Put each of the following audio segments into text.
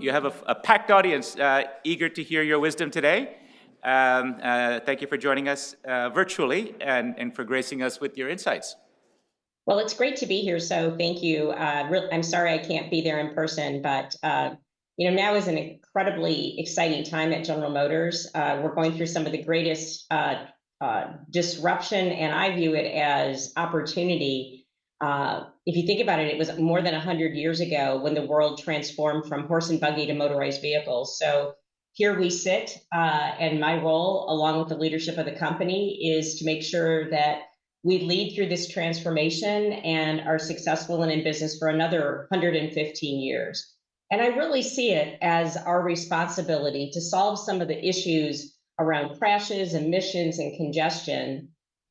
You have a packed audience eager to hear your wisdom today. Thank you for joining us virtually and for gracing us with your insights. Well, it's great to be here, so thank you. I'm sorry I can't be there in person, but now is an incredibly exciting time at General Motors. We're going through some of the greatest disruption, and I view it as opportunity. If you think about it, it was more than 100 years ago when the world transformed from horse and buggy to motorized vehicles. So here we sit, and my role, along with the leadership of the company, is to make sure that we lead through this transformation and are successful and in business for another 115 years. And I really see it as our responsibility to solve some of the issues around crashes, emissions, and congestion.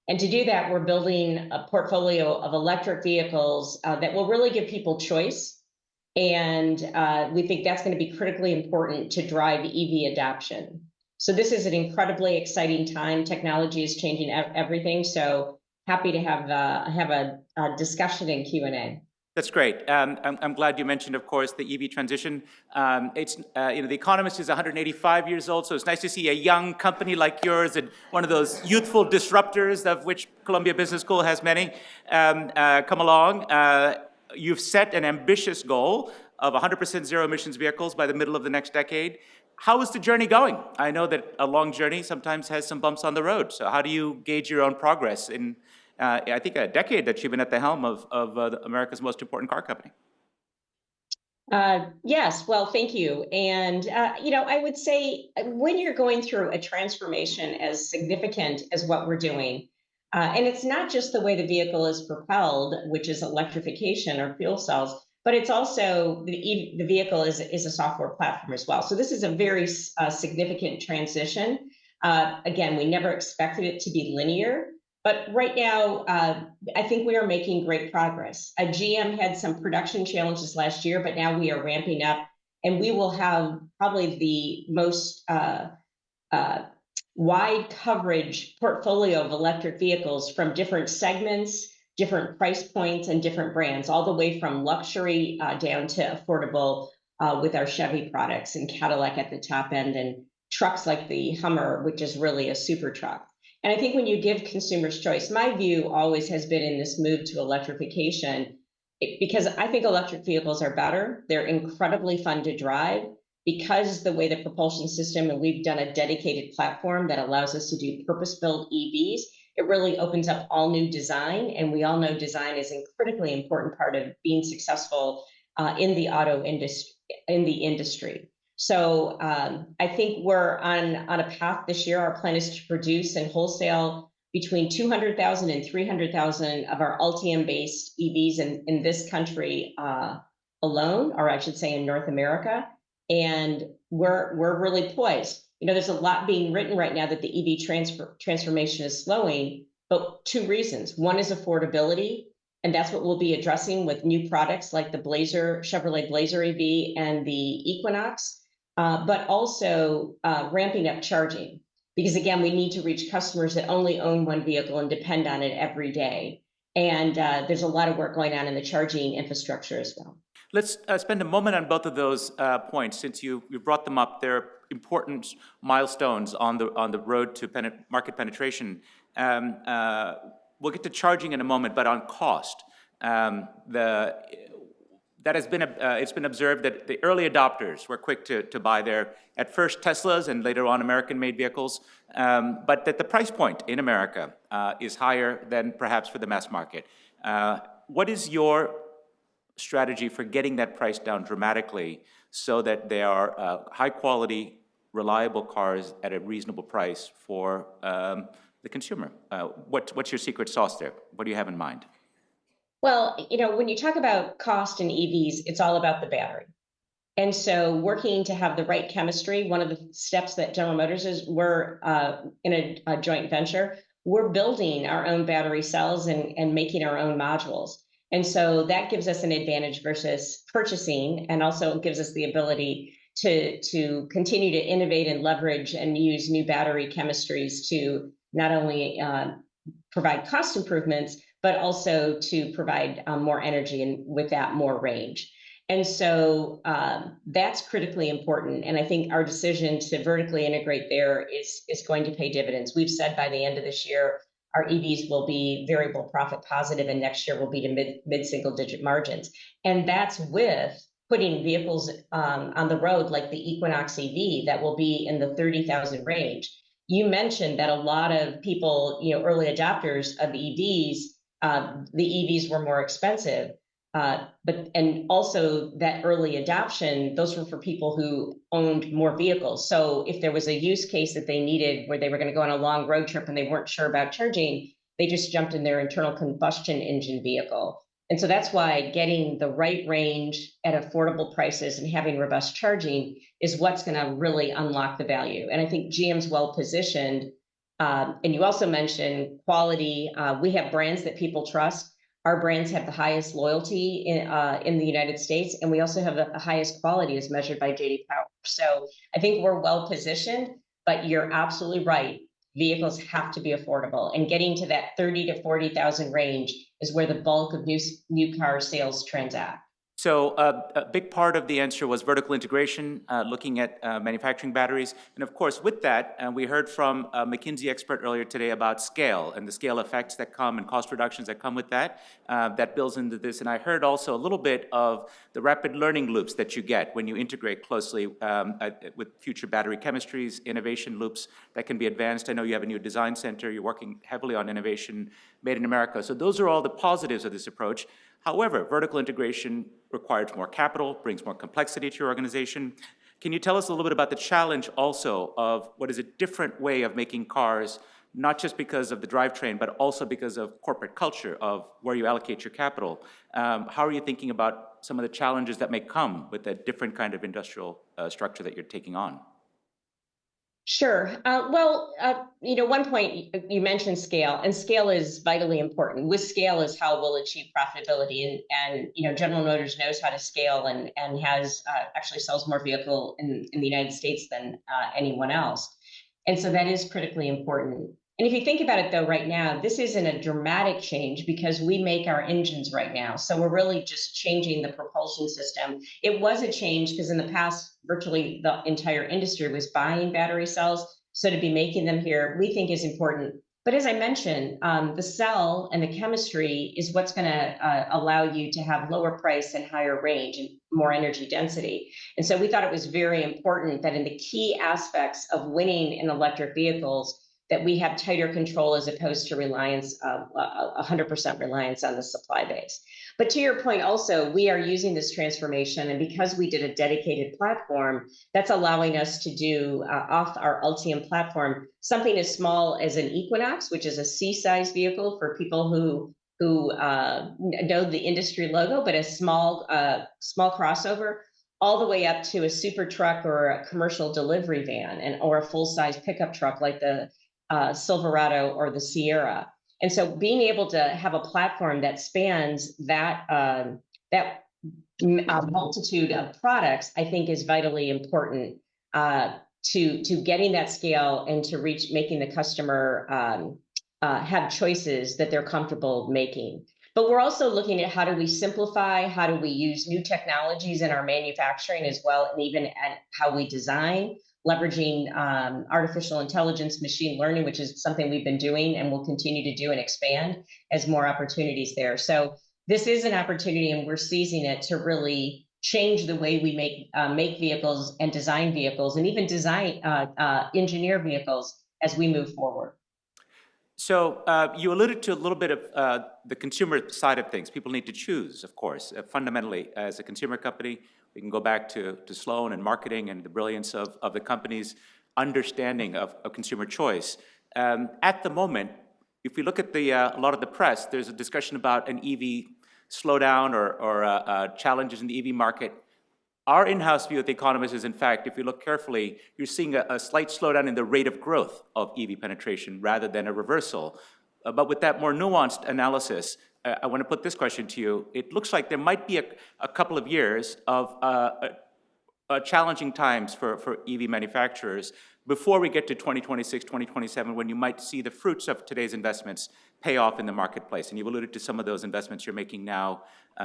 And to do that, we're building a portfolio of electric vehicles that will really give people choice. And we think that's going to be critically important to drive EV adoption. So this is an incredibly exciting time. Technology is changing everything. So happy to have a discussion in Q&A. That's great. I'm glad you mentioned, of course, the EV transition. The Economist is 185 years old, so it's nice to see a young company like yours and one of those youthful disruptors, of which Columbia Business School has many, come along. You've set an ambitious goal of 100% zero emissions vehicles by the middle of the next decade. How is the journey going? I know that a long journey sometimes has some bumps on the road. So how do you gauge your own progress in, I think, a decade that you've been at the helm of America's most important car company? Yes, well, thank you. And, I would say when you're going through a transformation as significant as what we're doing, and it's not just the way the vehicle is propelled, which is electrification or fuel cells, but it's also the vehicle is a software platform as well. So this is a very significant transition. Again, we never expected it to be linear, but right now, I think we are making great progress. GM had some production challenges last year, but now we are ramping up, and we will have probably the most wide coverage portfolio of electric vehicles from different segments, different price points, and different brands, all the way from luxury down to affordable with our Chevy products and Cadillac at the top end, and trucks like the Hummer, which is really a super truck. And I think when you give consumers choice, my view always has been in this move to electrification, because I think electric vehicles are better. They're incredibly fun to drive because the way the propulsion system, and we've done a dedicated platform that allows us to do purpose-built EVs, it really opens up all new design. And we all know design is a critically important part of being successful in the auto industry. So I think we're on a path this year. Our plan is to produce and wholesale between 200,000 and 300,000 of our Ultium-based EVs in this country alone, or I should say in North America. And we're really poised. There's a lot being written right now that the EV transformation is slowing, but two reasons. One is affordability, and that's what we'll be addressing with new products like the Chevrolet Blazer EV and the Equinox, but also ramping up charging. Because again, we need to reach customers that only own one vehicle and depend on it every day. And there's a lot of work going on in the charging infrastructure as well. Let's spend a moment on both of those points, since you brought them up. They're important milestones on the road to market penetration. We'll get to charging in a moment, but on cost, it's been observed that the early adopters were quick to buy their, at first, Teslas and later on American-made vehicles, but that the price point in America is higher than perhaps for the mass market. What is your strategy for getting that price down dramatically so that they are high-quality, reliable cars at a reasonable price for the consumer? What's your secret sauce there? What do you have in mind? Well, when you talk about cost in EVs, it's all about the battery. And so working to have the right chemistry, one of the steps that General Motors is, we're in a joint venture, we're building our own battery cells and making our own modules. And so that gives us an advantage versus purchasing, and also gives us the ability to continue to innovate and leverage and use new battery chemistries to not only provide cost improvements, but also to provide more energy and with that more range. And so that's critically important. And I think our decision to vertically integrate there is going to pay dividends. We've said by the end of this year, our EVs will be variable profit positive, and next year will be to mid single digit margins. And that's with putting vehicles on the road like the Equinox EV that will be in the 30,000 range. You mentioned that a lot of people, early adopters of the EVs were more expensive. And also that early adoption, those were for people who owned more vehicles. So if there was a use case that they needed where they were going to go on a long road trip and they weren't sure about charging, they just jumped in their internal combustion engine vehicle. And so that's why getting the right range at affordable prices and having robust charging is what's going to really unlock the value. And I think GM's well positioned. And you also mentioned quality. We have brands that people trust. Our brands have the highest loyalty in the United States, and we also have the highest quality as measured by J.D. Power. So I think we're well positioned, but you're absolutely right. Vehicles have to be affordable, and getting to that 30 to 40,000 range is where the bulk of new car sales transact. So a big part of the answer was vertical integration, looking at manufacturing batteries. And of course, with that, we heard from a McKinsey expert earlier today about scale and the scale effects that come and cost reductions that come with that, that builds into this. And I heard also a little bit of the rapid learning loops that you get when you integrate closely with future battery chemistries, innovation loops that can be advanced. I know you have a new design center. You're working heavily on innovation made in America. So those are all the positives of this approach. However, vertical integration requires more capital, brings more complexity to your organization. Can you tell us a little bit about the challenge also of what is a different way of making cars, not just because of the drivetrain, but also because of corporate culture, of where you allocate your capital? How are you thinking about some of the challenges that may come with a different kind of industrial structure that you're taking on? Sure. One point you mentioned scale, and scale is vitally important. With scale is how we'll achieve profitability, and General Motors knows how to scale and has actually sells more vehicle in the United States than anyone else, and so that is critically important. And if you think about it, though, right now, this isn't a dramatic change because we make our engines right now. So we're really just changing the propulsion system. It was a change because in the past, virtually the entire industry was buying battery cells. So to be making them here, we think is important. But as I mentioned, the cell and the chemistry is what's going to allow you to have lower price and higher range and more energy density. And so we thought it was very important that in the key aspects of winning in electric vehicles, that we have tighter control as opposed to 100% reliance on the supply base. But to your point also, we are using this transformation, and because we did a dedicated platform, that's allowing us to do off our Ultium platform, something as small as an Equinox, which is a C-size vehicle for people who know the industry logo, but a small crossover, all the way up to a super truck or a commercial delivery van or a full-size pickup truck like the Silverado or the Sierra. And so being able to have a platform that spans that multitude of products, I think is vitally important to getting that scale and to making the customer have choices that they're comfortable making. But we're also looking at how do we simplify, how do we use new technologies in our manufacturing as well, and even at how we design, leveraging artificial intelligence, machine learning, which is something we've been doing and will continue to do and expand as more opportunities there. So this is an opportunity, and we're seizing it to really change the way we make vehicles and design vehicles, and even engineer vehicles as we move forward. So you alluded to a little bit of the consumer side of things. People need to choose, of course. Fundamentally, as a consumer company, we can go back to Sloan and marketing and the brilliance of the company's understanding of consumer choice. At the moment, if we look at a lot of the press, there's a discussion about an EV slowdown or challenges in the EV market. Our in-house view at The Economist is, in fact, if you look carefully, you're seeing a slight slowdown in the rate of growth of EV penetration rather than a reversal. But with that more nuanced analysis, I want to put this question to you. It looks like there might be a couple of years of challenging times for EV manufacturers before we get to 2026, 2027, when you might see the fruits of today's investments pay off in the marketplace. And you've alluded to some of those investments you're making now,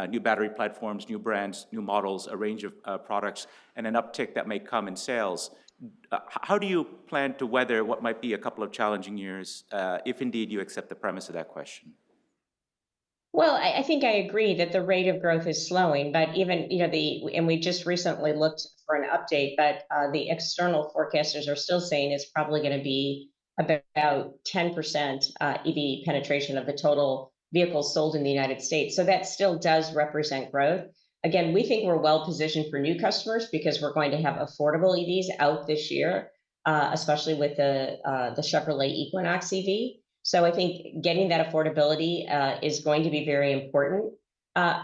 new battery platforms, new brands, new models, a range of products, and an uptick that may come in sales. How do you plan to weather what might be a couple of challenging years, if indeed you accept the premise of that question? Well, I think I agree that the rate of growth is slowing, but even, and we just recently looked for an update, but the external forecasters are still saying it's probably going to be about 10% EV penetration of the total vehicles sold in the United States. So that still does represent growth. Again, we think we're well positioned for new customers because we're going to have affordable EVs out this year, especially with the Chevrolet Equinox EV. So I think getting that affordability is going to be very important.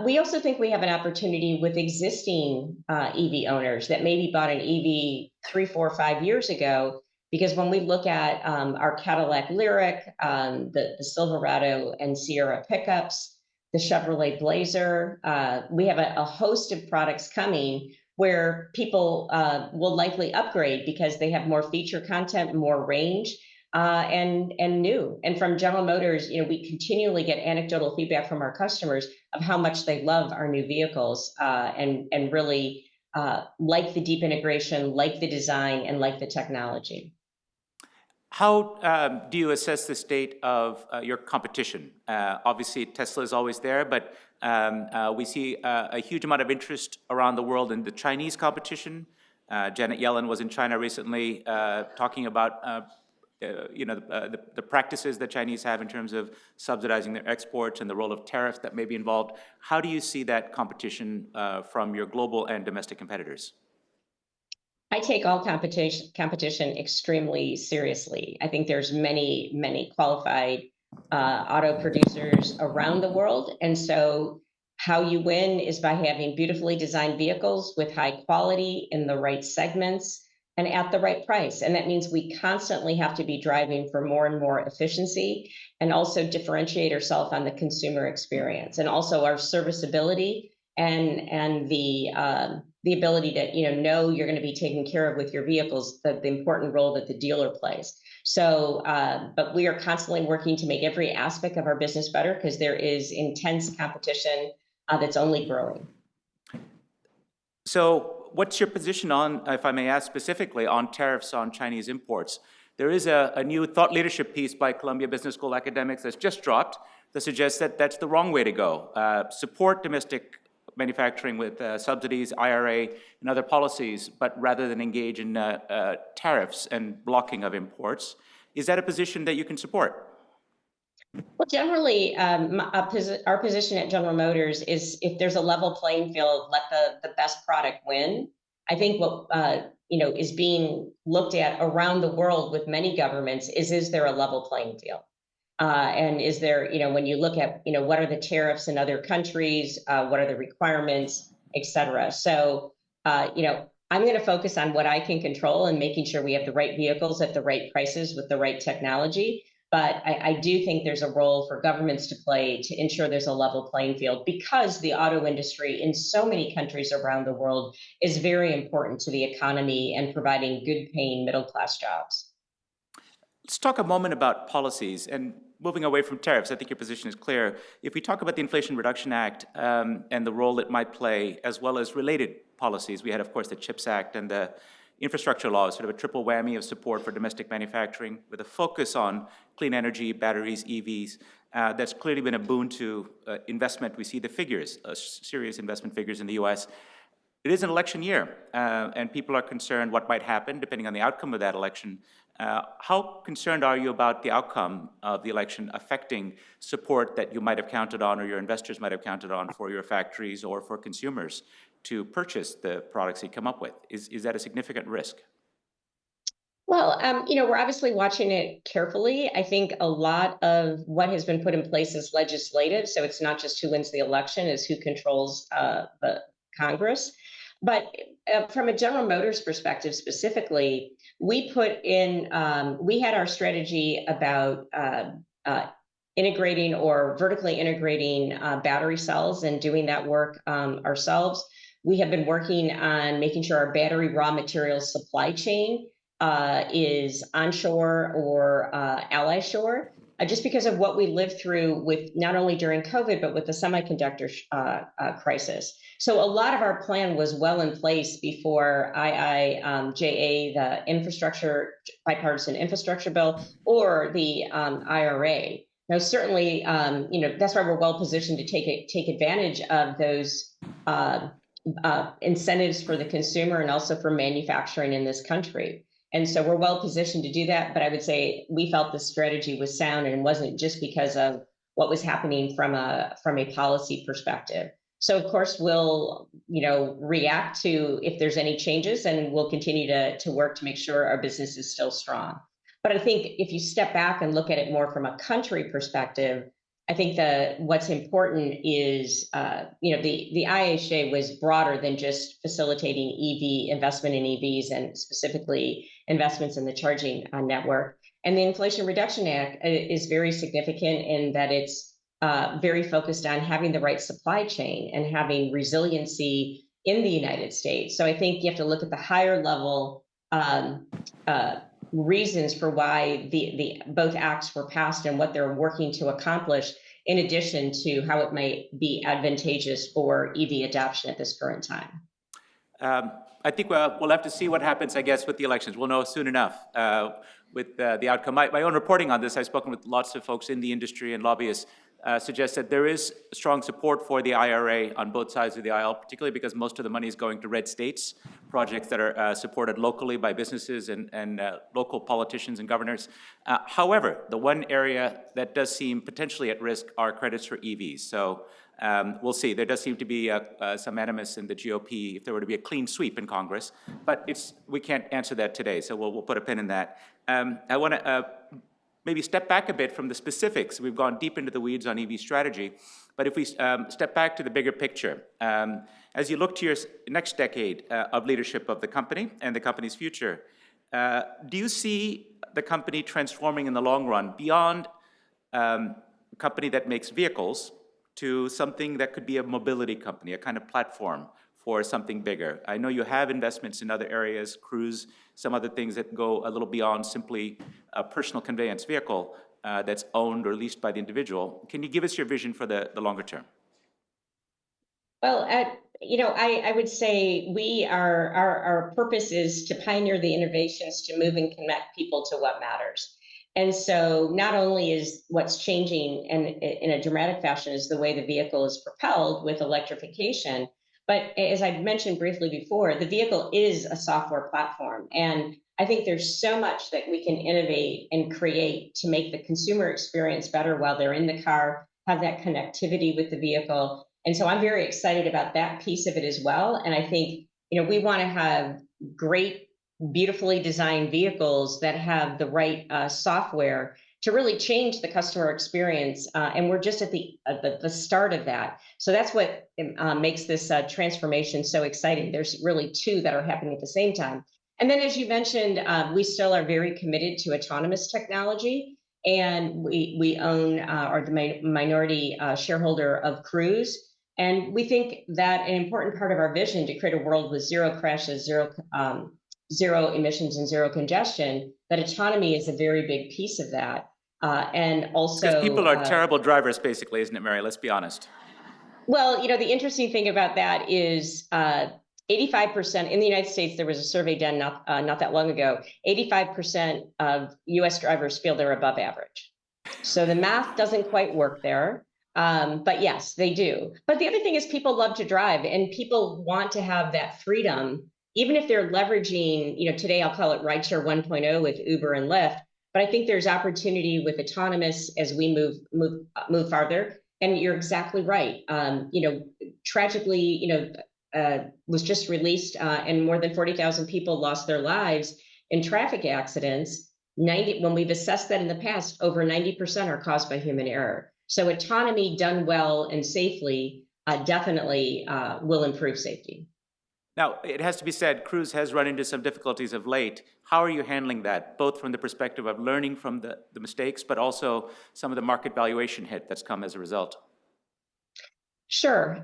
We also think we have an opportunity with existing EV owners that maybe bought an EV 3, 4, 5 years ago, because when we look at our Cadillac Lyriq, the Silverado and Sierra pickups, the Chevrolet Blazer, we have a host of products coming where people will likely upgrade because they have more feature content, more range, and new. And from General Motors, we continually get anecdotal feedback from our customers of how much they love our new vehicles, and really like the deep integration, like the design, and like the technology. How do you assess the state of your competition? Obviously, Tesla is always there, but we see a huge amount of interest around the world in the Chinese competition. Janet Yellen was in China recently talking about the practices that Chinese have in terms of subsidizing their exports and the role of tariffs that may be involved. How do you see that competition from your global and domestic competitors? I take all competition extremely seriously. I think there's many qualified auto producers around the world. And so how you win is by having beautifully designed vehicles with high quality in the right segments and at the right price. And that means we constantly have to be driving for more and more efficiency and also differentiate ourselves on the consumer experience and also our serviceability and the ability to know you're going to be taken care of with your vehicles, the important role that the dealer plays. So, but we are constantly working to make every aspect of our business better because there is intense competition that's only growing. So what's your position on, if I may ask specifically, on tariffs on Chinese imports? There is a new thought leadership piece by Columbia Business School academics that's just dropped that suggests that that's the wrong way to go. Support domestic manufacturing with subsidies, IRA, and other policies, but rather than engage in tariffs and blocking of imports. Is that a position that you can support? Well, generally, our position at General Motors is if there's a level playing field, let the best product win. I think what is being looked at around the world with many governments is there a level playing field? And is there, when you look at, what are the tariffs in other countries, what are the requirements, et cetera. So, I'm going to focus on what I can control and making sure we have the right vehicles at the right prices with the right technology. But I do think there's a role for governments to play to ensure there's a level playing field because the auto industry in so many countries around the world is very important to the economy and providing good paying middle class jobs. Let's talk a moment about policies and moving away from tariffs. I think your position is clear. If we talk about the Inflation Reduction Act and the role it might play, as well as related policies, we had, of course, the CHIPS Act and the infrastructure law, sort of a triple whammy of support for domestic manufacturing with a focus on clean energy, batteries, EVs. That's clearly been a boon to investment. We see the figures, serious investment figures in the US. It is an election year, and people are concerned what might happen depending on the outcome of that election. How concerned are you about the outcome of the election affecting support that you might have counted on or your investors might have counted on for your factories or for consumers to purchase the products you come up with? Is that a significant risk? Well, we're obviously watching it carefully. I think a lot of what has been put in place is legislative. So it's not just who wins the election, it's who controls the Congress. But from a General Motors perspective specifically, we had our strategy about integrating or vertically integrating battery cells and doing that work ourselves. We have been working on making sure our battery raw materials supply chain is onshore or ally shore, just because of what we lived through with not only during COVID, but with the semiconductor crisis. So a lot of our plan was well in place before IIJA, the infrastructure, bipartisan infrastructure bill, or the IRA. Now, certainly, that's why we're well positioned to take advantage of those incentives for the consumer and also for manufacturing in this country. And so we're well positioned to do that. But I would say we felt the strategy was sound, and wasn't just because of what was happening from a policy perspective. So of course we'll react to if there's any changes, and we'll continue to work to make sure our business is still strong. But I think if you step back and look at it more from a country perspective, I think that what's important is, the IIJA was broader than just facilitating EV investment in EVs, and specifically investments in the charging network. And the Inflation Reduction Act is very significant in that it's very focused on having the right supply chain and having resiliency in the United States. So I think you have to look at the higher level reasons for why the both acts were passed and what they're working to accomplish, in addition to how it might be advantageous for EV adoption at this current time. I think we'll have to see what happens, I guess, with the elections. We'll know soon enough with the outcome. My own reporting on this, I've spoken with lots of folks in the industry and lobbyists, suggests that there is strong support for the IRA on both sides of the aisle, particularly because most of the money is going to red states, projects that are supported locally by businesses and local politicians and governors. However, the one area that does seem potentially at risk are credits for EVs. So we'll see. There does seem to be some animus in the GOP if there were to be a clean sweep in Congress, but we can't answer that today, so we'll put a pin in that. I want to maybe step back a bit from the specifics. We've gone deep into the weeds on EV strategy, but if we step back to the bigger picture, as you look to your next decade of leadership of the company and the company's future, do you see the company transforming in the long run beyond a company that makes vehicles to something that could be a mobility company, a kind of platform for something bigger? I know you have investments in other areas, Cruise, some other things that go a little beyond simply a personal conveyance vehicle that's owned or leased by the individual. Can you give us your vision for the longer term? Well, I would say our purpose is to pioneer the innovations to move and connect people to what matters. And so not only is what's changing and in a dramatic fashion is the way the vehicle is propelled with electrification, but as I mentioned briefly before, the vehicle is a software platform. And I think there's so much that we can innovate and create to make the consumer experience better while they're in the car, have that connectivity with the vehicle. And so I'm very excited about that piece of it as well. And I think, we want to have great, beautifully designed vehicles that have the right software to really change the customer experience. And we're just at the start of that. So that's what makes this transformation so exciting. There's really two that are happening at the same time. And then, as you mentioned, we still are very committed to autonomous technology. And we own, are the minority shareholder of Cruise. And we think that an important part of our vision to create a world with zero crashes, zero emissions, and zero congestion, that autonomy is a very big piece of that. And also, because people are terrible drivers, basically, isn't it, Mary? Let's be honest. Well, the interesting thing about that is 85% in the United States, there was a survey done not that long ago, 85% of US drivers feel they're above average. So the math doesn't quite work there. But yes, they do. But the other thing is people love to drive, and people want to have that freedom, even if they're leveraging, today I'll call it rideshare 1.0 with Uber and Lyft. But I think there's opportunity with autonomous as we move farther. And you're exactly right. Tragically, was just released, and more than 40,000 people lost their lives in traffic accidents. When we've assessed that in the past, over 90% are caused by human error. So autonomy done well and safely definitely will improve safety. Now, it has to be said, Cruise has run into some difficulties of late. How are you handling that, both from the perspective of learning from the mistakes, but also some of the market valuation hit that's come as a result? Sure.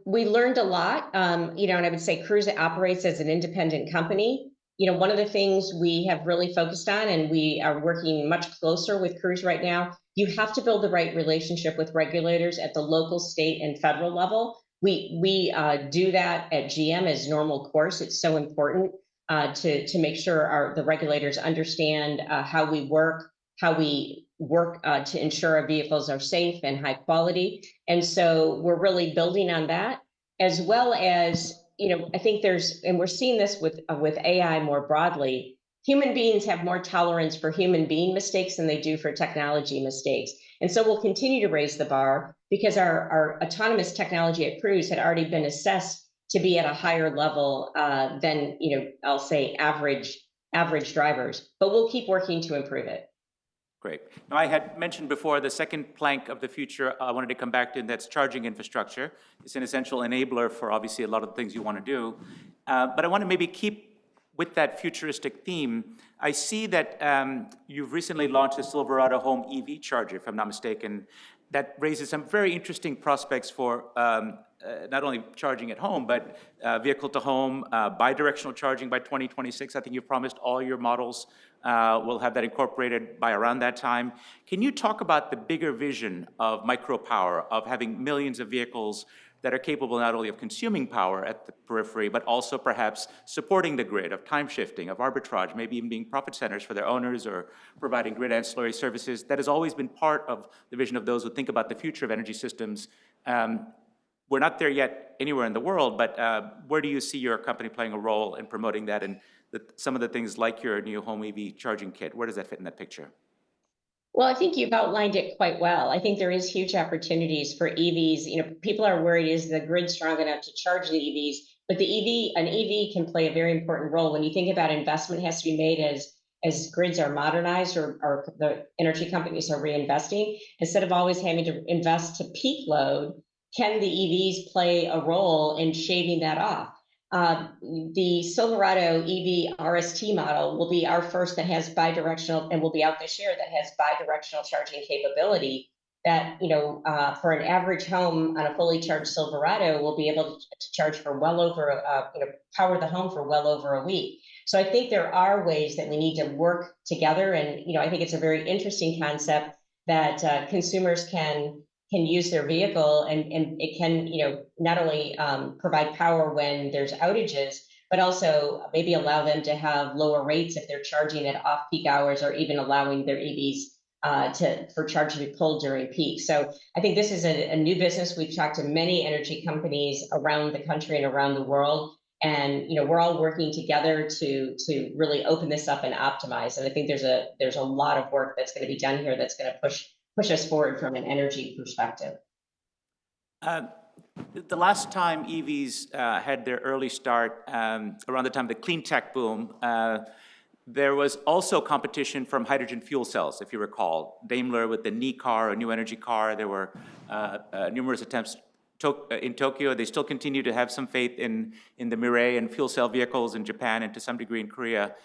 We learned a lot, and I would say Cruise operates as an independent company. One of the things we have really focused on, and we are working much closer with Cruise right now, you have to build the right relationship with regulators at the local, state, and federal level. We do that at GM as normal course. It's so important to make sure the regulators understand how we work to ensure our vehicles are safe and high quality. And so we're really building on that, as well as, I think and we're seeing this with AI more broadly. Human beings have more tolerance for human being mistakes than they do for technology mistakes. And so we'll continue to raise the bar because our autonomous technology at Cruise had already been assessed to be at a higher level than, I'll say average drivers, but we'll keep working to improve it. Great. Now, I had mentioned before the second plank of the future I wanted to come back to, and that's charging infrastructure. It's an essential enabler for obviously a lot of the things you want to do. But I want to maybe keep with that futuristic theme. I see that you've recently launched a Silverado home EV charger, if I'm not mistaken, that raises some very interesting prospects for not only charging at home, but vehicle to home, bi-directional charging by 2026. I think you've promised all your models will have that incorporated by around that time. Can you talk about the bigger vision of micropower, of having millions of vehicles that are capable not only of consuming power at the periphery, but also perhaps supporting the grid, of time shifting, of arbitrage, maybe even being profit centers for their owners or providing grid ancillary services? That has always been part of the vision of those who think about the future of energy systems. We're not there yet anywhere in the world, but where do you see your company playing a role in promoting that, and some of the things like your new home EV charging kit? Where does that fit in that picture? Well, I think you've outlined it quite well. I think there is huge opportunities for EVs. People are worried, is the grid strong enough to charge the EVs? But an EV can play a very important role. When you think about investment has to be made as grids are modernized or the energy companies are reinvesting, instead of always having to invest to peak load, can the EVs play a role in shaving that off? The Silverado EV RST model will be our first that has bidirectional, and will be out this year, that has bidirectional charging capability that, for an average home on a fully charged Silverado will be able to charge for well over, power the home for well over a week. So I think there are ways that we need to work together. And, I think it's a very interesting concept that consumers can use their vehicle, and it can, not only provide power when there's outages, but also maybe allow them to have lower rates if they're charging at off-peak hours, or even allowing their EVs for charge to be pulled during peak. So I think this is a new business. We've talked to many energy companies around the country and around the world, and we're all working together to really open this up and optimize. And I think there's a lot of work that's going to be done here that's going to push us forward from an energy perspective. The last time EVs had their early start, around the time of the clean tech boom, there was also competition from hydrogen fuel cells, if you recall. Daimler with the Ni car, a new energy car. There were numerous attempts in Tokyo. They still continue to have some faith in the Mirai and fuel cell vehicles in Japan, and to some degree in Korea.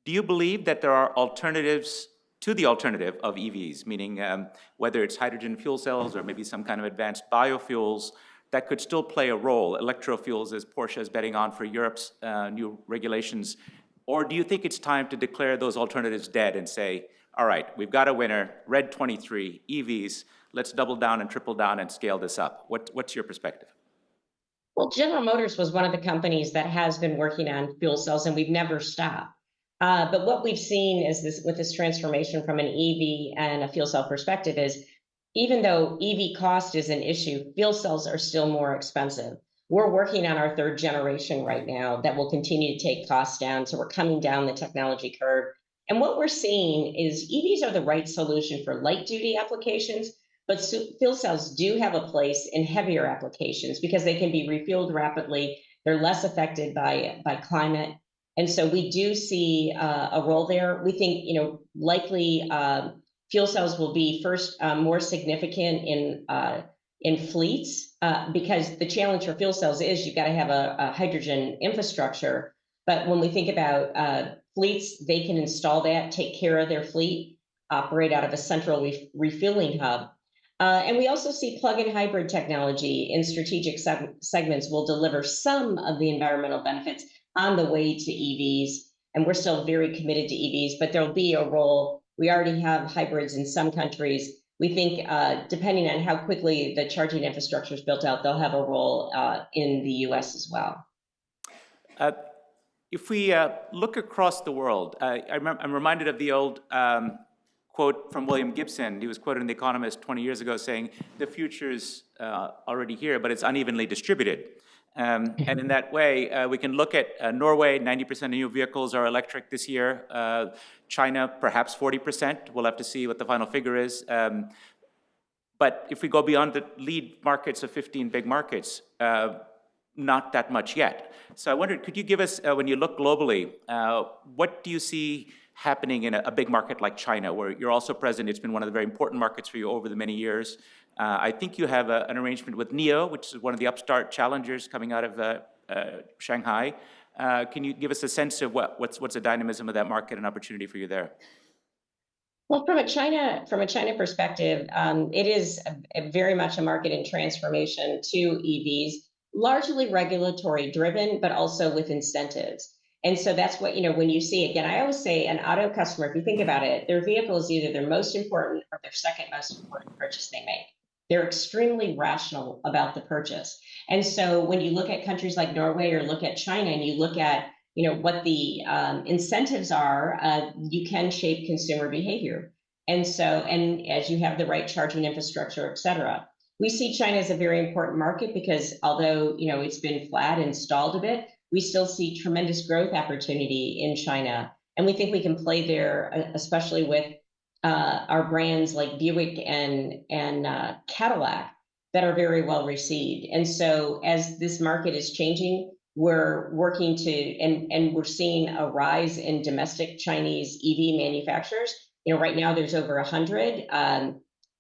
Do you believe that there are alternatives to the alternative of EVs, meaning whether it's hydrogen fuel cells or maybe some kind of advanced biofuels that could still play a role, electrofuels as Porsche is betting on for Europe's new regulations? Or do you think it's time to declare those alternatives dead and say, all right, we've got a winner, Red 23, EVs, let's double down and triple down and scale this up? What's your perspective? Well, General Motors was one of the companies that has been working on fuel cells, and we've never stopped. But what we've seen is with this transformation from an EV and a fuel cell perspective is, even though EV cost is an issue, fuel cells are still more expensive. We're working on our third generation right now that will continue to take costs down. So we're coming down the technology curve. And what we're seeing is EVs are the right solution for light duty applications, but fuel cells do have a place in heavier applications because they can be refueled rapidly. They're less affected by climate. And so we do see a role there. We think, likely fuel cells will be first more significant in fleets because the challenge for fuel cells is you've got to have a hydrogen infrastructure. But when we think about fleets, they can install that, take care of their fleet, operate out of a central refueling hub. And we also see plug-in hybrid technology in strategic segments will deliver some of the environmental benefits on the way to EVs. And we're still very committed to EVs, but there'll be a role. We already have hybrids in some countries. We think, depending on how quickly the charging infrastructure is built out, they'll have a role in the US as well. If we look across the world, I'm reminded of the old quote from William Gibson. He was quoted in The Economist 20 years ago saying, "The future's already here, but it's unevenly distributed." And in that way, we can look at Norway, 90% of new vehicles are electric this year. China, perhaps 40%. We'll have to see what the final figure is. But if we go beyond the lead markets of 15 big markets, not that much yet. So I wondered, could you give us, when you look globally, what do you see happening in a big market like China, where you're also present? It's been one of the very important markets for you over the many years. I think you have an arrangement with NIO, which is one of the upstart challengers coming out of Shanghai. Can you give us a sense of what's the dynamism of that market and opportunity for you there? Well, from a China perspective, it is very much a market in transformation to EVs, largely regulatory driven, but also with incentives. And so that's what, when you see, again, I always say an auto customer, if you think about it, their vehicle is either their most important or their second most important purchase they make. They're extremely rational about the purchase. And so when you look at countries like Norway or look at China and you look at, what the incentives are, you can shape consumer behavior. And so, and as you have the right charging infrastructure, et cetera. We see China as a very important market because although, it's been flat and stalled a bit, we still see tremendous growth opportunity in China. And we think we can play there, especially with our brands like Buick and Cadillac that are very well received. And so as this market is changing, we're working to, and we're seeing a rise in domestic Chinese EV manufacturers. Right now there's over 100.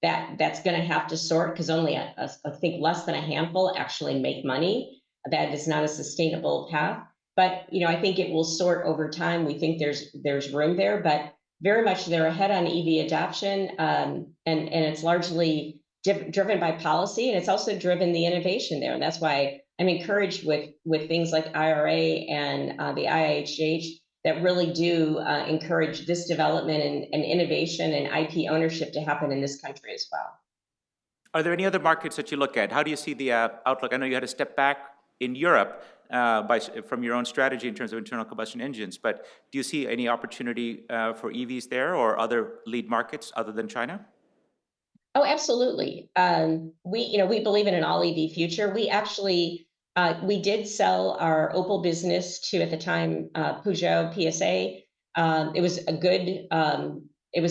That's going to have to sort because only I think less than a handful actually make money. That is not a sustainable path. But I think it will sort over time. We think there's room there, but very much they're ahead on EV adoption, and it's largely driven by policy, and it's also driven the innovation there. And that's why I'm encouraged with things like IRA and the IIHH that really do encourage this development and innovation and IP ownership to happen in this country as well. Are there any other markets that you look at? How do you see the outlook? I know you had to step back in Europe from your own strategy in terms of internal combustion engines, but do you see any opportunity for EVs there or other lead markets other than China? Oh, absolutely. We believe in an all EV future. We actually we did sell our Opel business to, at the time, Peugeot PSA. It was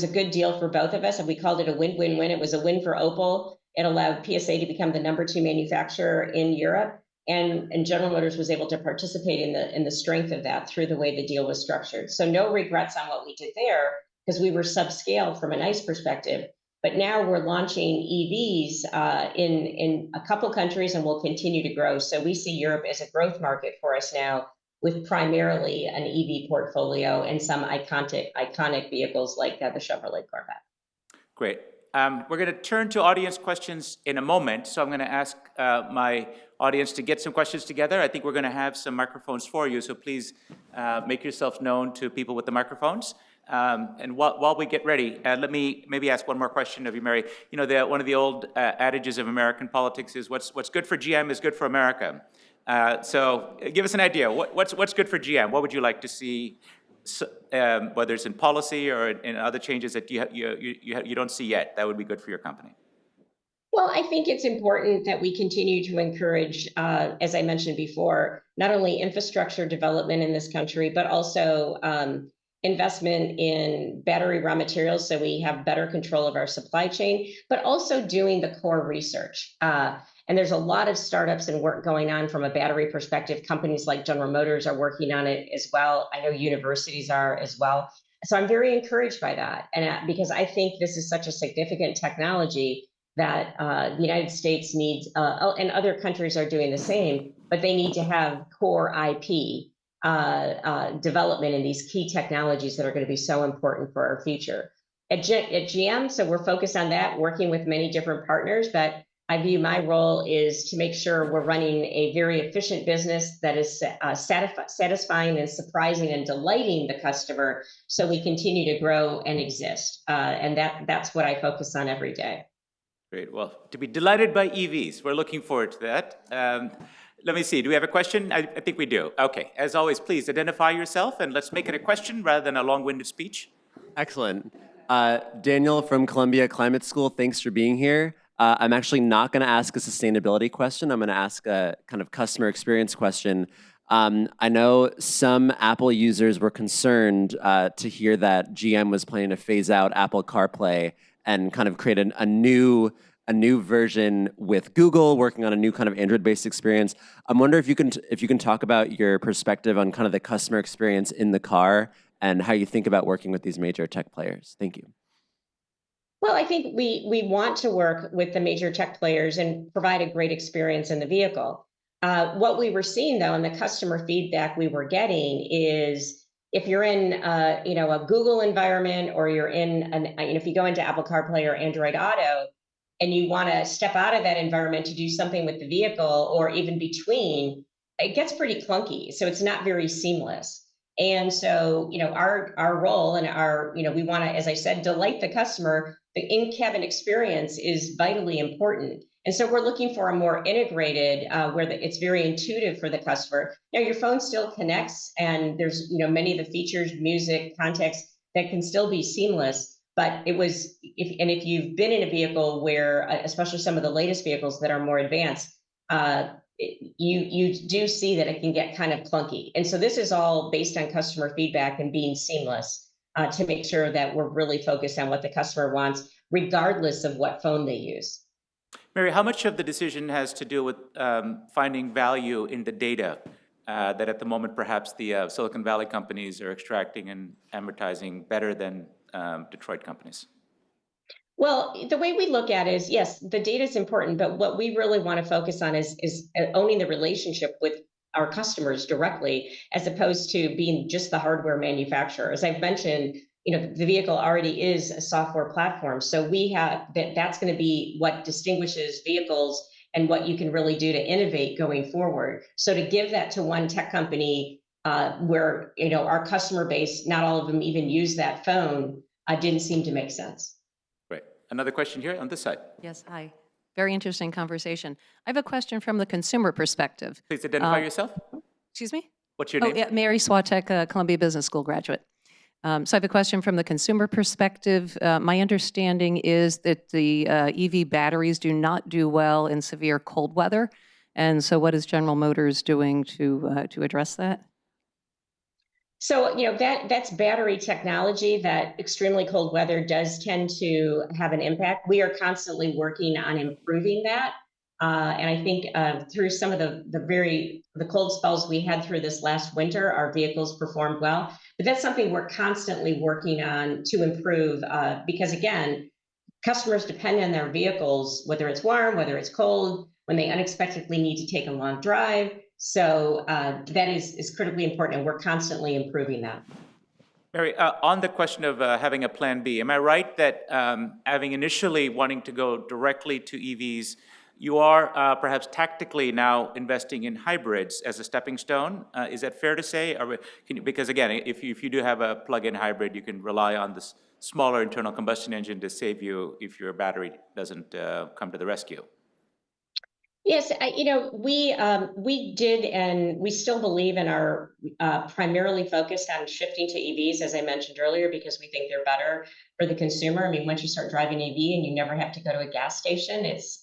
a good deal for both of us, and we called it a win-win-win. It was a win for Opel. It allowed PSA to become the #2 manufacturer in Europe, and General Motors was able to participate in the strength of that through the way the deal was structured. So no regrets on what we did there because we were subscale from an ICE perspective. But now we're launching EVs in a couple countries, and we'll continue to grow. So we see Europe as a growth market for us now, with primarily an EV portfolio and some iconic vehicles like the Chevrolet Corvette. Great. We're going to turn to audience questions in a moment. So I'm going to ask my audience to get some questions together. I think we're going to have some microphones for you. So please make yourself known to people with the microphones. And while we get ready, let me maybe ask one more question of you, Mary. One of the old adages of American politics is what's good for GM is good for America. So give us an idea. What's good for GM? What would you like to see, whether it's in policy or in other changes that you don't see yet, that would be good for your company? Well, I think it's important that we continue to encourage, as I mentioned before, not only infrastructure development in this country, but also investment in battery raw materials so we have better control of our supply chain, but also doing the core research. And there's a lot of startups and work going on from a battery perspective. Companies like General Motors are working on it as well. I know universities are as well. So I'm very encouraged by that. And because I think this is such a significant technology that the United States needs, and other countries are doing the same, but they need to have core IP development in these key technologies that are going to be so important for our future. at GM. So we're focused on that, working with many different partners. But I view my role is to make sure we're running a very efficient business that is satisfying and surprising and delighting the customer, so we continue to grow and exist. And that's what I focus on every day. Great. Well, to be delighted by EVs, we're looking forward to that. Let me see. Do we have a question? I think we do. Okay. As always, please identify yourself and let's make it a question rather than a long-winded speech. Excellent. Daniel from Columbia Climate School, thanks for being here. I'm actually not going to ask a sustainability question. I'm going to ask a kind of customer experience question. I know some Apple users were concerned to hear that GM was planning to phase out Apple CarPlay and kind of create a new version with Google, working on a new kind of Android-based experience. I'm wondering if you can talk about your perspective on kind of the customer experience in the car and how you think about working with these major tech players. Thank you. Well, I think we want to work with the major tech players and provide a great experience in the vehicle. What we were seeing, though, and the customer feedback we were getting is, if you're in a Google environment, or you're in if you go into Apple CarPlay or Android Auto, and you want to step out of that environment to do something with the vehicle, or even between, it gets pretty clunky. So it's not very seamless. And so, our role and we want to, as I said, delight the customer. The in-cabin experience is vitally important. And so we're looking for a more integrated, where it's very intuitive for the customer. Now, your phone still connects, and there's, many of the features, music, context, that can still be seamless. But if you've been in a vehicle where, especially some of the latest vehicles that are more advanced, you do see that it can get kind of clunky. And so this is all based on customer feedback and being seamless, to make sure that we're really focused on what the customer wants, regardless of what phone they use. Mary, how much of the decision has to do with finding value in the data that at the moment perhaps the Silicon Valley companies are extracting and amortizing better than Detroit companies? Well, the way we look at it is, yes, the data is important, but what we really want to focus on is owning the relationship with our customers directly, as opposed to being just the hardware manufacturer. As I've mentioned, the vehicle already is a software platform. So that's going to be what distinguishes vehicles and what you can really do to innovate going forward. So to give that to one tech company, where, our customer base, not all of them even use that phone, didn't seem to make sense. Great. Another question here on this side. Yes, hi. Very interesting conversation. I have a question from the consumer perspective. Please identify yourself. Excuse me? What's your name? Oh, yeah, Mary Swatek, Columbia Business School graduate. So I have a question from the consumer perspective. My understanding is that the EV batteries do not do well in severe cold weather. And so what is General Motors doing to address that? So, that's battery technology. That extremely cold weather does tend to have an impact. We are constantly working on improving that. And I think through some of the cold spells we had through this last winter, our vehicles performed well. But that's something we're constantly working on to improve, because, again, customers depend on their vehicles, whether it's warm, whether it's cold, when they unexpectedly need to take a long drive. So that is critically important, and we're constantly improving that. Mary, on the question of having a plan B, am I right that having initially wanting to go directly to EVs, you are perhaps tactically now investing in hybrids as a stepping stone? Is that fair to say? Because again, if you do have a plug-in hybrid, you can rely on this smaller internal combustion engine to save you if your battery doesn't come to the rescue. Yes, we did, and we still believe and are primarily focused on shifting to EVs, as I mentioned earlier, because we think they're better for the consumer. I mean, once you start driving EV and you never have to go to a gas station, it's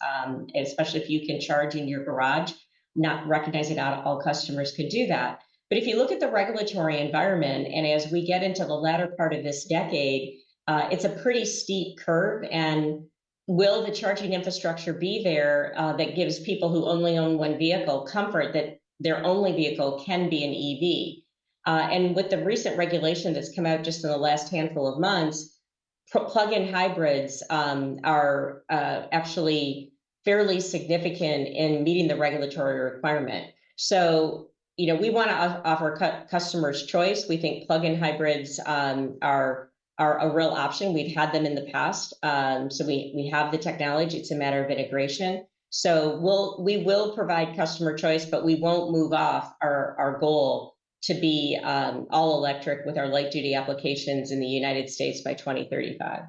especially if you can charge in your garage, not recognizing not all customers could do that. But if you look at the regulatory environment, and as we get into the latter part of this decade, it's a pretty steep curve. And will the charging infrastructure be there that gives people who only own one vehicle comfort that their only vehicle can be an EV? And with the recent regulation that's come out just in the last handful of months, plug-in hybrids are actually fairly significant in meeting the regulatory requirement. So, we want to offer customers choice. We think plug-in hybrids are are a real option. We've had them in the past. So we have the technology. It's a matter of integration. So we will provide customer choice, but we won't move off our goal to be all electric with our light duty applications in the United States by 2035.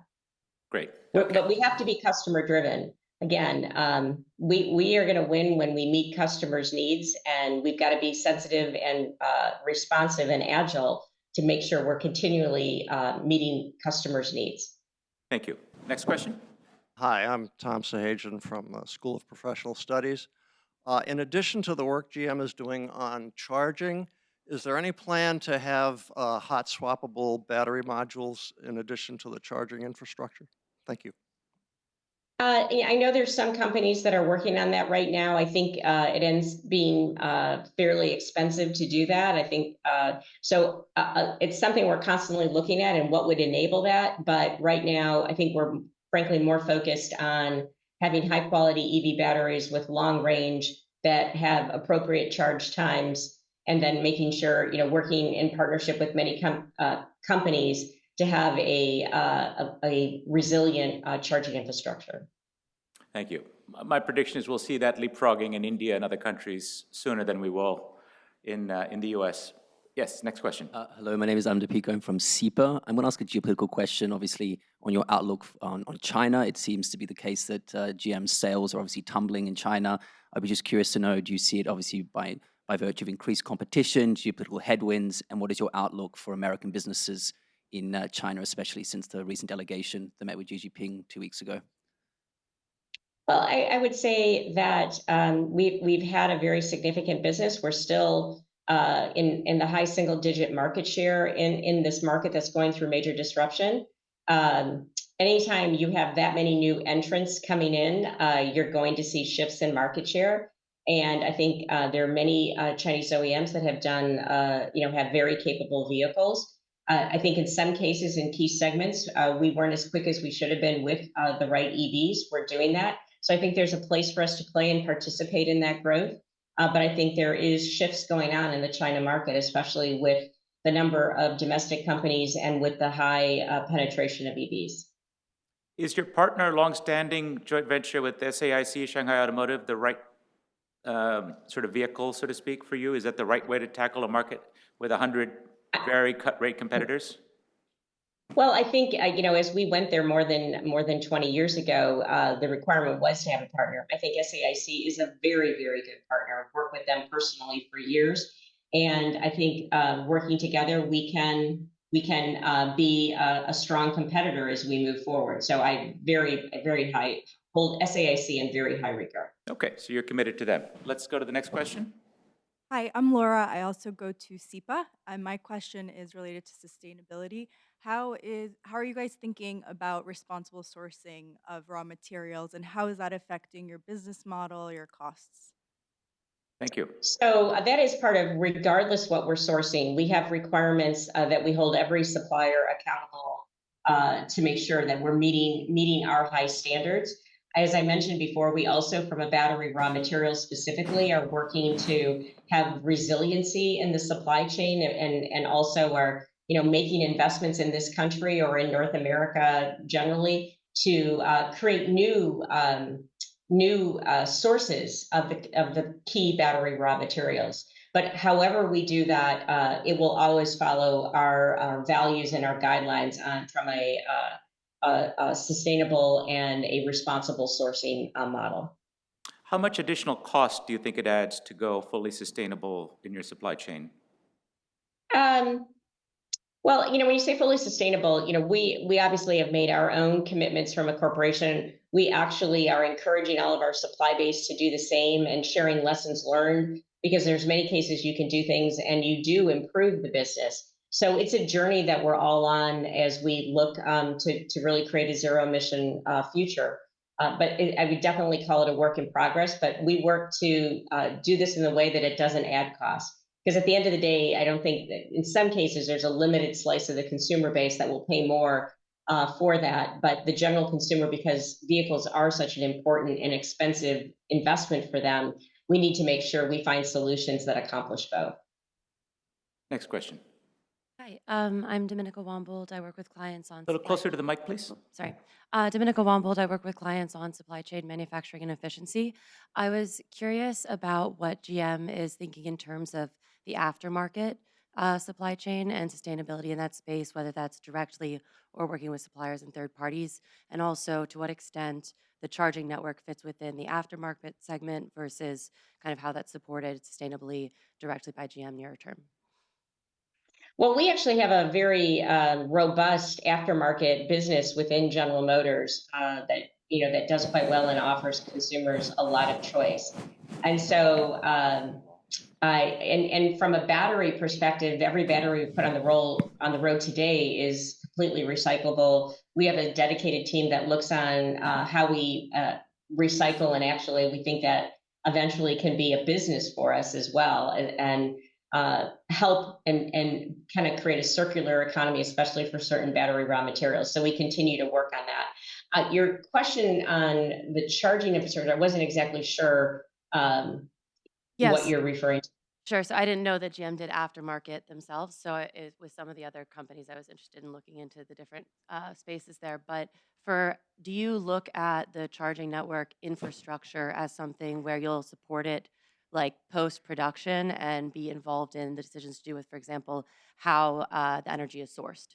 Great. Okay. But we have to be customer driven. Again, we are going to win when we meet customers' needs, and we've got to be sensitive and responsive and agile to make sure we're continually meeting customers' needs. Thank you. Next question. Hi, I'm Tom Sahajian from the School of Professional Studies. In addition to the work GM is doing on charging, is there any plan to have hot swappable battery modules in addition to the charging infrastructure? Thank you. I know there's some companies that are working on that right now. I think it ends being fairly expensive to do that. I think so. It's something we're constantly looking at and what would enable that. But right now, I think we're frankly more focused on having high quality EV batteries with long range that have appropriate charge times, and then making sure, working in partnership with many companies to have a resilient charging infrastructure. Thank you. My prediction is we'll see that leapfrogging in India and other countries sooner than we will in the US. Yes, next question. Hello, my name is Amanda Pico. I'm from SEPA. I'm going to ask a geopolitical question, obviously, on your outlook on China. It seems to be the case that GM's sales are obviously tumbling in China. I'd be just curious to know, do you see it obviously by virtue of increased competition, geopolitical headwinds, and what is your outlook for American businesses in China, especially since the recent delegation that met with Xi Jinping 2 weeks ago? Well, I would say that we've had a very significant business. We're still in the high single-digit market share in this market that's going through major disruption. Anytime you have that many new entrants coming in, you're going to see shifts in market share. And I think there are many Chinese OEMs that have done, have very capable vehicles. I think in some cases, in key segments, we weren't as quick as we should have been with the right EVs. We're doing that. So I think there's a place for us to play and participate in that growth. But I think there is shifts going on in the China market, especially with the number of domestic companies and with the high penetration of EVs. Is your partner longstanding joint venture with SAIC, Shanghai Automotive, the right sort of vehicle, so to speak, for you? Is that the right way to tackle a market with 100 very cut-rate competitors? Well, I think as we went there more than 20 years ago, the requirement was to have a partner. I think SAIC is a very, very good partner. I've worked with them personally for years, and I think working together, we can be a strong competitor as we move forward. So I hold SAIC in very high regard. Okay, so you're committed to them. Let's go to the next question. Hi, I'm Laura. I also go to SEPA, and my question is related to sustainability. How are you guys thinking about responsible sourcing of raw materials, and how is that affecting your business model, your costs? Thank you. So that is part of, regardless what we're sourcing, we have requirements that we hold every supplier accountable to make sure that we're meeting our high standards. As I mentioned before, we also, from a battery raw material specifically, are working to have resiliency in the supply chain, and also are making investments in this country or in North America generally to create new sources of the key battery raw materials. But however we do that, it will always follow our values and our guidelines from a sustainable and a responsible sourcing model. How much additional cost do you think it adds to go fully sustainable in your supply chain? Well, when you say fully sustainable, we obviously have made our own commitments from a corporation. We actually are encouraging all of our supply base to do the same and sharing lessons learned, because there's many cases you can do things and you do improve the business. So it's a journey that we're all on as we look to really create a zero emission future. But I would definitely call it a work in progress, but we work to do this in a way that it doesn't add cost. Because at the end of the day, I don't think that in some cases there's a limited slice of the consumer base that will pay more for that. But the general consumer, because vehicles are such an important and expensive investment for them, we need to make sure we find solutions that accomplish both. Next question. Hi, Hi, I'm Dominica Wombold. I work with clients on A little closer to the mic, please. Sorry. Dominica Wombold. I work with clients on supply chain manufacturing and efficiency. I was curious about what GM is thinking in terms of the aftermarket supply chain and sustainability in that space, whether that's directly or working with suppliers and third parties, and also to what extent the charging network fits within the aftermarket segment versus kind of how that's supported sustainably directly by GM near term. Well, we actually have a very robust aftermarket business within General Motors that does quite well and offers consumers a lot of choice. And so, and from a battery perspective, every battery we put on the road today is completely recyclable. We have a dedicated team that looks on how we recycle, and actually, we think that eventually can be a business for us as well, and help and kind of create a circular economy, especially for certain battery raw materials. So we continue to work on that. Your question on the charging infrastructure, I wasn't exactly sure what Yes. you're referring to. Sure. So I didn't know that GM did aftermarket themselves. So with some of the other companies, I was interested in looking into the different spaces there. But do you look at the charging network infrastructure as something where you'll support it like post-production and be involved in the decisions to do with, for example, how the energy is sourced?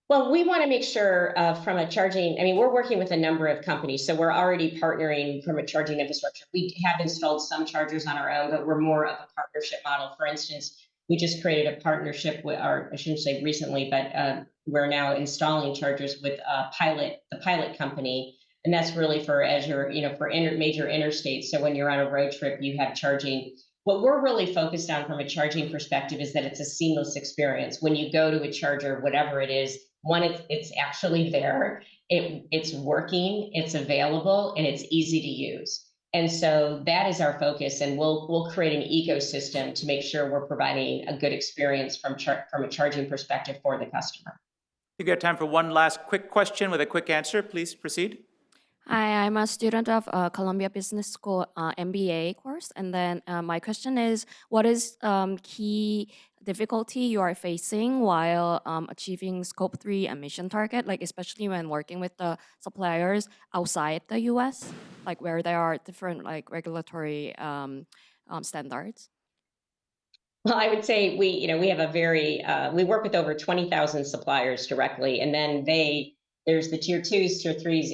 Well, we want to make sure from a charging, I mean, we're working with a number of companies, so we're already partnering from a charging infrastructure. We have installed some chargers on our own, but we're more of a partnership model. For instance, we just created a partnership with I shouldn't say recently, but we're now installing chargers with the Pilot company. And that's really for major interstates. So when you're on a road trip, you have charging. What we're really focused on from a charging perspective is that it's a seamless experience. When you go to a charger, whatever it is, one, it's actually there, it's working, it's available, and it's easy to use. And so that is our focus, and we'll create an ecosystem to make sure we're providing a good experience from a charging perspective for the customer. I think we have time for one last quick question with a quick answer. Please proceed. Hi, I'm a student of Columbia Business School MBA course, and then my question is, what is key difficulty you are facing while achieving Scope 3 emission target, like especially when working with the suppliers outside the U.S., like where there are different like regulatory standards? Well, I would say we have we work with over 20,000 suppliers directly, and then there's the tier 2s, tier 3s.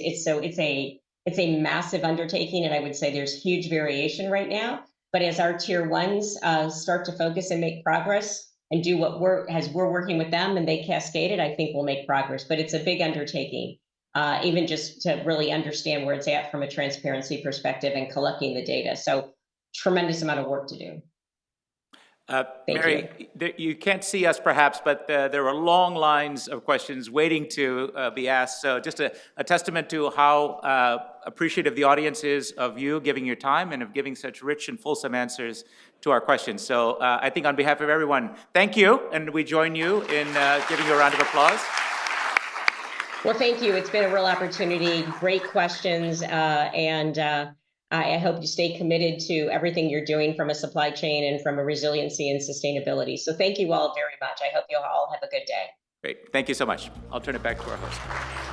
It's a massive undertaking, and I would say there's huge variation right now. But as our tier 1s start to focus and make progress and do as we're working with them and they cascade it, I think we'll make progress. But it's a big undertaking, even just to really understand where it's at from a transparency perspective and collecting the data. So tremendous amount of work to do. Mary, you can't see us perhaps, but there are long lines of questions waiting to be asked. So just a testament to how appreciative the audience is of you giving your time and of giving such rich and fulsome answers to our questions. So I think on behalf of everyone, thank you, and we join you in giving you a round of applause. Well, thank you. It's been a real opportunity. Great questions, and I hope you stay committed to everything you're doing from a supply chain and from a resiliency and sustainability. So thank you all very much. I hope you all have a good day. Great. Thank you so much. I'll turn it back to our host.